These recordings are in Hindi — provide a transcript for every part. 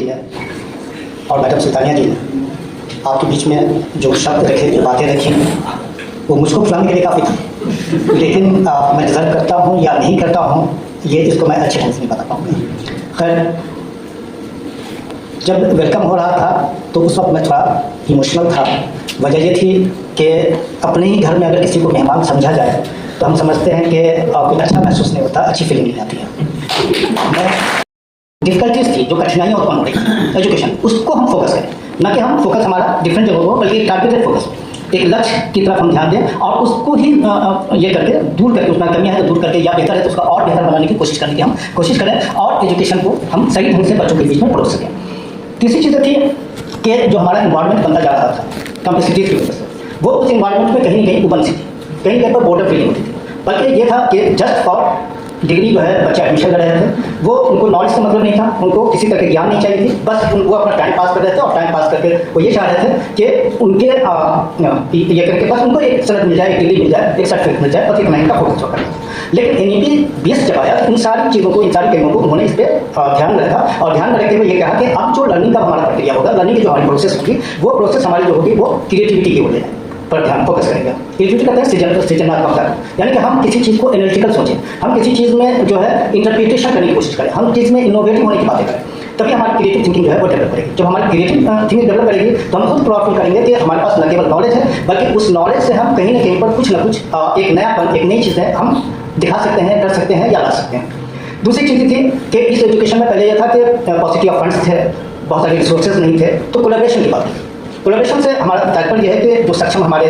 है और मैडम सुल्तानिया जी ने आपके बीच में जो शब्द रखे, जो बातें रखी, वो मुझको फुलाने के लिए काफ़ी था। लेकिन मैं डिज़र्व करता हूँ या नहीं करता हूँ, ये इसको मैं अच्छे ढंग से नहीं बता पाऊँगा। खैर, जब वेलकम हो रहा था तो उस वक्त मैं थोड़ा इमोशनल था। वजह ये थी कि अपने ही घर में अगर किसी को मेहमान समझा जाए तो हम समझते हैं कि कुछ अच्छा महसूस नहीं होता, अच्छी फीलिंग नहीं आती है। डिफ़िकल्टीज थी, जो कठिनाइयाँ उत्पन्न हो रही थी एजुकेशन, उसको हम फोकस करें, ना कि हम फोकस हमारा डिफरेंट जगहों को, बल्कि टारगेटेड फोकस, एक लक्ष्य की तरफ हम ध्यान दें और उसको ही ये करके दूर करके, उसमें कमियाँ हैं तो दूर करके, या बेहतर है तो उसका और बेहतर बनाने की कोशिश करने की हम कोशिश करें और एजुकेशन को हम सही ढंग से बच्चों के बीच में परोस सकें। तीसरी चीज़ थी कि जो हमारा इन्वायरमेंट बनता जा रहा था कम्प्लेक्सिटीज़ की वजह से, वो उस इन्वायरमेंट में कहीं कहीं उबन सी थी, कहीं कहीं पर बॉर्डर फीलिंग होती थी। बल्कि ये था कि जस्ट फॉर डिग्री जो है बच्चे एडमिशन ले रहे थे, वो उनको नॉलेज से मतलब नहीं था, उनको किसी तरह के ज्ञान नहीं चाहिए थी, बस उनको अपना टाइम पास कर रहे थे और टाइम पास करके वो ये चाह रहे थे कि उनके ये करके बस उनको एक सनद मिल जाए, एक डिग्री मिल जाए, एक सर्टिफिकेट मिल जाए, बस इतना इनका फोकस होगा। लेकिन एनईपी बेस जब आया इन सारी चीज़ों को, इन सारी कमियों को उन्होंने इस पर ध्यान रखा और ध्यान रखते हुए ये कहा कि अब जो लर्निंग का हमारा प्रक्रिया होगा, लर्निंग की जो हमारी प्रोसेस होगी, वो प्रोसेस हमारी जो होगी वो क्रिएटिविटी की वजह पर ध्यान फोकस करेंगे। क्रिएटिविटी कहते हैं सृजनात्मकता, यानी कि हम किसी चीज़ को एनालिटिकल सोचें, हम किसी चीज़ में जो है इंटरप्रिटेशन करने की कोशिश करें, हम चीज़ में इनोवेटिव होने की बातें करें, तभी हमारी क्रिएटिव थिंकिंग जो है वो डेवलप करेगी। जब हमारी क्रिएटिव थिंकिंग डेवलप करेगी तो हम खुद प्राउडफुल करेंगे कि हमारे पास न केवल नॉलेज है, बल्कि उस नॉलेज से हम कहीं ना कहीं पर कुछ ना कुछ एक नयापन, एक नई चीज़ें हम दिखा सकते हैं, कर सकते हैं या ला सकते हैं। दूसरी चीज़ थी कि इस एजुकेशन में पहले यह था कि पॉसिटी ऑफ फंड्स थे, बहुत सारे रिसोर्सेज नहीं थे, तो कोलैबोरेशन की बात है। कोलैबोरेशन से हमारा तात्पर्य यह है कि जो सक्षम हमारे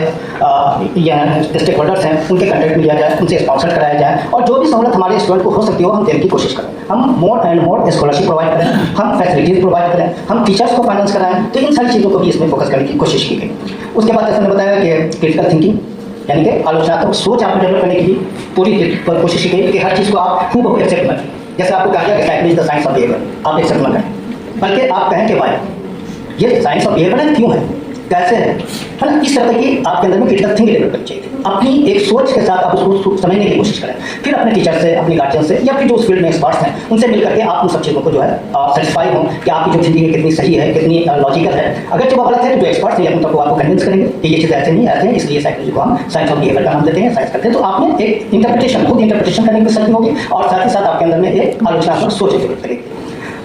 स्टेक होल्डर्स हैं उनके कॉन्टैक्ट में लिया जाए, उनसे स्पॉन्सर कराया जाए और जो भी सहूलत हमारे स्टूडेंट को हो सकती हो हम देने की कोशिश करें। हम more and more scholarship provide करें, हम फैसिलिटीज़ प्रोवाइड करें, हम टीचर्स को फाइनेंस कराएं, तो इन सारी चीज़ों को भी इसमें फोकस करने की कोशिश की गई। उसके बाद जैसे मैंने बताया कि क्रिटिकल थिंकिंग, यानी कि आलोचनात्मक सोच आपको डेवलप करने की भी पूरी कोशिश की गई कि हर चीज़ को आप खूब बहुत एक्सेप्ट करें। जैसे आपको कहा गया कि psychology the science of behaviour, आप एक्सेप्ट न करें, बल्कि आप कहें कि वाई ये साइंस ऑफ बिहेवियर है, क्यों है, कैसे है ना। इस तरह की आपके अंदर में क्रिटिकल थिंकिंग डेवलप करनी चाहिए। अपनी एक सोच के साथ आप उसको समझने की कोशिश करें, फिर अपने टीचर से, अपने गार्जियन से या फिर जो उस फील्ड में एक्सपर्ट्स हैं उनसे मिल करके आप उन सब चीज़ों को जो है सेटिस्फाई हों कि आपकी जो थिंकिंग है कितनी सही है, कितनी लॉजिकल है। अगर जो गलत है तो जो एक्सपर्ट्स हैं उन तक आपको कन्विंस करेंगे कि ये चीज़ ऐसे नहीं ऐसे हैं, इसलिए साइकोलॉजी को हम साइंस ऑफ बिहेवियर का नाम देते हैं, साइंस करते हैं। तो आपने एक इंटरप्रिटेशन, खुद इंटरप्रिटेशन करने की सख्ती होगी और साथ ही साथ आपके अंदर में एक आलोचनात्मक सोच डेवलप करेगी।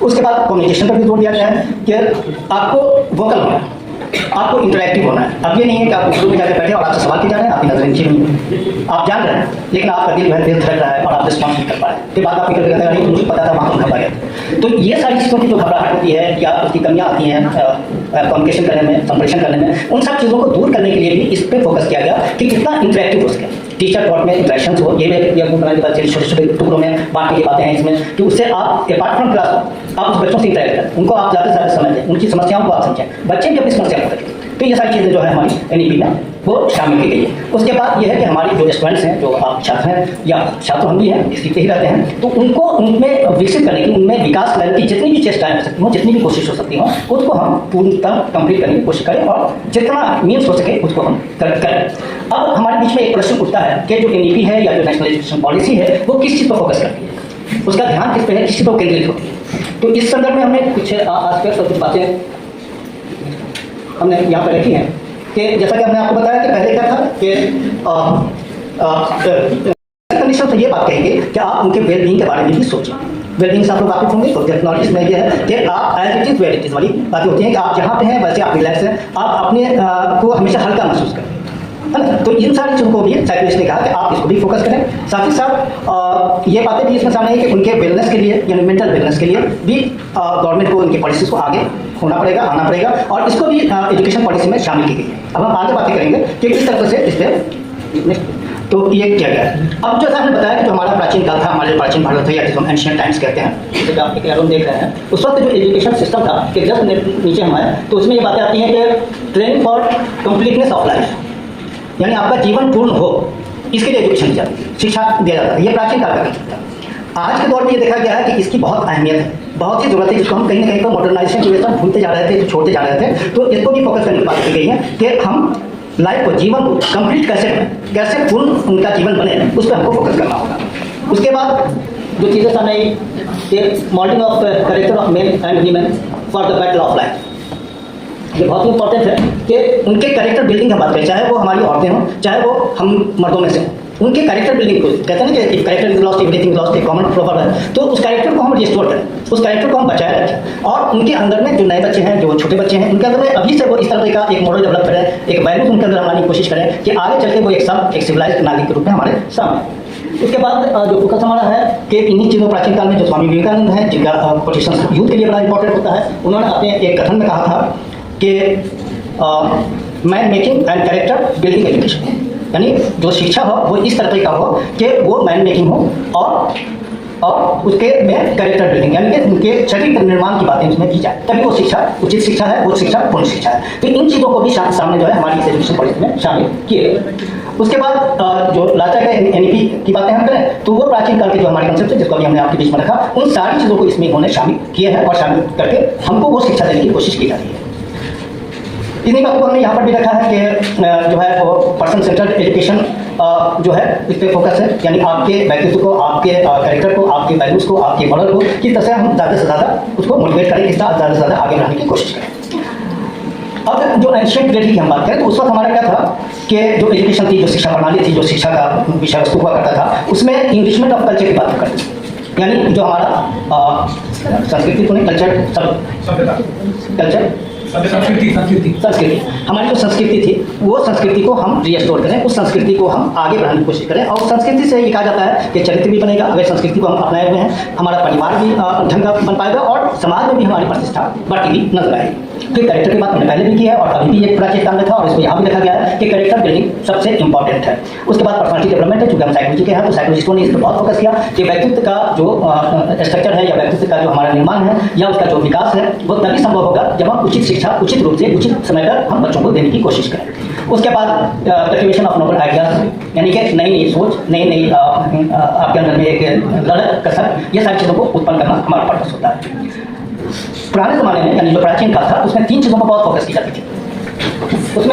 उसके बाद कम्युनिकेशन पर भी जोर दिया गया है कि आपको वोकल होना है, आपको इंटरैक्टिव होना है। अब ये नहीं है कि आप ग्रुप में जाकर बैठे और आपसे सवाल किए जा रहे हैं, आपकी नजर नीचे नहीं है, आप जान रहे हैं लेकिन आपका दिल धड़क रहा है और आप रिस्पॉन्स नहीं कर पा रहे हैं। फिर बात आप निकल कहते हैं मुझे पता था, वहाँ तुम घबरा गए। तो ये सारी चीज़ों की जो घबराहट होती है या उसकी कमियाँ आती हैं कम्युनिकेशन करने में, संप्रेषण करने में, उन सब चीज़ों को दूर करने के लिए भी इस पर फोकस किया गया कि कितना इंटरैक्टिव हो सके, टीचर टॉट में इंटरेक्शंस हो। ये बनाने के बाद छोटे छोटे टुकड़ों में बांटने की बातें हैं इसमें कि उससे आप अपार्ट फ्रॉम क्लास आप उस बच्चों से इंटरेक्ट करें, उनको आप ज़्यादा से ज़्यादा समझें, उनकी समस्याओं को आप समझें, बच्चे भी अपनी समस्या को रखें। तो ये सारी चीज़ें जो है हमारी एनईपी में वो शामिल की गई है। उसके बाद ये है कि हमारी जो स्टूडेंट्स हैं, जो आप छात्र हैं या छात्र हम भी हैं, सीखते ही रहते हैं, तो उनको उनमें विकसित करने की, उनमें विकास करने की जितनी भी चेष्टाएं हो सकती हों, जितनी भी कोशिश हो सकती हों, उसको हम पूर्णतः कंप्लीट करने की कोशिश करें और जितना मीन्स हो सके उसको हम करें। अब हमारे बीच में एक प्रश्न उठता है कि जो एनईपी है या जो नेशनल एजुकेशन पॉलिसी है वो किस चीज़ पर फोकस करती है, उसका ध्यान किस पे है, किस चीज़ पर केंद्रित होती है। तो इस संदर्भ में हमने कुछ आस्पेक्ट और कुछ बातें हमने यहाँ पर रखी हैं कि जैसा कि हमने आपको बताया कि पहले क्या था कि कंडीशन तो ये बात कहेंगे कि आप उनके वेलबींग के बारे में भी सोचें। वेलबींग से आप लोग वाकिफ होंगे, तो डेफिनेटली इसमें ये है कि आप as it is where it is वाली बातें होती हैं कि आप जहाँ पे हैं वैसे आप रिलैक्स हैं, आप अपने को हमेशा हल्का महसूस करें, है ना। तो इन सारी चीज़ों को भी साइकोलॉजिस्ट ने कहा कि आप इसको भी फोकस करें। साथ ही साथ ये बातें भी इसमें सामने है कि उनके वेलनेस के लिए यानी मेंटल वेलनेस के लिए भी गवर्नमेंट को उनकी पॉलिसीज़ को आगे होना पड़ेगा, आना पड़ेगा और इसको भी एजुकेशन पॉलिसी में शामिल की गई है। अब हम आगे बातें करेंगे कि किस तरह से इस पर तो ये किया गया है। अब जैसा हमने बताया कि जो हमारा प्राचीन काल था, हमारे प्राचीन भारत है या जिसको हम एंशिएंट टाइम्स कहते हैं, जैसे आप एक एरोन देख रहे हैं, उस वक्त जो एजुकेशन सिस्टम था कि जस्ट नीचे हम आए तो उसमें ये बातें आती हैं कि training for completeness of life, यानी आपका जीवन पूर्ण हो, इसके लिए एजुकेशन दी जाती है, शिक्षा दिया जाता है। ये प्राचीन काल का कंसेप्ट था। आज के दौर में ये देखा गया है कि इसकी बहुत अहमियत है, बहुत ही जरूरत है, जिसको हम कहीं ना कहीं पर मॉडर्नाइजेशन की वजह से हम भूलते जा रहे थे, तो छोड़ते जा रहे थे। तो इसको भी फोकस करने की बात की गई है कि हम लाइफ को, जीवन को कंप्लीट कैसे करें, कैसे पूर्ण उनका जीवन बने, उस पर हमको फोकस करना होगा। उसके बाद जो चीज़ें सामने आई, modelling of character of male and women, for the battle of life. ये बहुत इंपॉर्टेंट है कि उनके कैरेक्टर बिल्डिंग की बात करें, चाहे वो हमारी औरतें हों, चाहे वो हम मर्दों में से हों, उनके कैरेक्टर बिल्डिंग को कहते हैं ना कि character is lost everything is lost, एक कॉमन प्रोवर्ब है। तो उस कैरेक्टर को हम रिस्टोर करें, उस कैरेक्टर को हम बचाए रखें, और उनके अंदर में जो नए बच्चे हैं, जो छोटे बच्चे हैं, उनके अंदर में अभी से वो इस तरह का एक मॉडल डेवलप करें, एक वैल्यूज उनके अंदर लाने की कोशिश करें कि आगे चल के वो एक सिविलाइज्ड नागरिक के रूप में हमारे सामने। उसके बाद जो फोकस हमारा है कि इन्हीं चीज़ों प्राचीन काल में जो स्वामी विवेकानंद हैं, जिनका पोजिशन यूथ के लिए बड़ा इंपॉर्टेंट होता है, उन्होंने अपने एक कथन में कहा था कि man making and character building education, यानी जो शिक्षा हो वो इस तरह का हो कि वो मैन मेकिंग हो और उसके में कैरेक्टर बिल्डिंग, यानी कि उनके शरीर निर्माण की बातें उसमें की जाए, तभी वो शिक्षा उचित शिक्षा है, वो शिक्षा पूर्ण शिक्षा है। तो इन चीज़ों को भी सामने जो है हमारी इस एजुकेशन पॉलिसी में शामिल किए गए। उसके बाद जो लाचा के एनईपी की बातें हम करें तो वो प्राचीन काल के जो हमारे कंसेप्ट है, जिसको अभी हमने आपके बीच में रखा, उन सारी चीज़ों को इसमें उन्होंने शामिल किए हैं और शामिल करके हमको वो शिक्षा देने की कोशिश की जा रही है। इन्हीं बातों को हमने यहाँ पर भी रखा है कि जो है वो पर्सन सेंटर्ड एजुकेशन जो है इस पर फोकस है, यानी आपके व्यक्तित्व को, आपके कैरेक्टर को, आपके वैल्यूज़ को, आपके मॉडल को किस तरह से हम ज़्यादा से ज़्यादा उसको मोटिवेट करें, किस तरह ज़्यादा से ज़्यादा आगे बढ़ाने की कोशिश करें। अब जो एंशिएंट पीरियड की हम बात करें तो उस वक्त हमारा क्या था कि जो एजुकेशन थी, जो शिक्षा प्रणाली थी, जो शिक्षा का विषय वस्तु हुआ करता था, उसमें इंग्लिशमेंट ऑफ कल्चर की बात करते थे, यानी जो हमारा संस्कृति तो नहीं, संस्कृति हमारी जो संस्कृति थी वो संस्कृति को हम रिस्टोर करें, उस संस्कृति को हम आगे बढ़ाने की कोशिश करें। और संस्कृति से ये कहा जाता है कि चरित्र भी बनेगा, अगर संस्कृति को हम अपनाए हुए हैं, हमारा परिवार भी ढंग का बन पाएगा और समाज में भी हमारी प्रतिष्ठा बढ़ती हुई नजर आएगी। फिर कैरेक्टर की बात मैंने पहले भी की है और अभी भी एक प्राचीन काल में था और इसको यहाँ भी देखा गया है कि कैरेक्टर बिल्डिंग सबसे इंपॉर्टेंट है। उसके बाद पर्सनालिटी डेवलपमेंट है, चूंकि हम साइकोलॉजी के हैं तो साइकोलॉजिस्टों ने इस पर बहुत फोकस किया कि व्यक्तित्व का जो स्ट्रक्चर है या व्यक्तित्व का जो हमारा निर्माण है या उसका जो विकास है वो तभी संभव होगा जब हम उचित शिक्षा उचित रूप से उचित समय पर हम बच्चों को देने की कोशिश करें। उसके बाद कल्टिवेशन ऑफ नोबल आइडियाज, यानी कि नई नई सोच, नई आपके अंदर में एक लड़क कसर, ये सारी चीज़ों को उत्पन्न करना हमारा पर्पस होता है। पुराने ज़माने में यानी जो प्राचीन काल था उसमें 3 चीज़ों पर बहुत फोकस की जाती थी। उसमें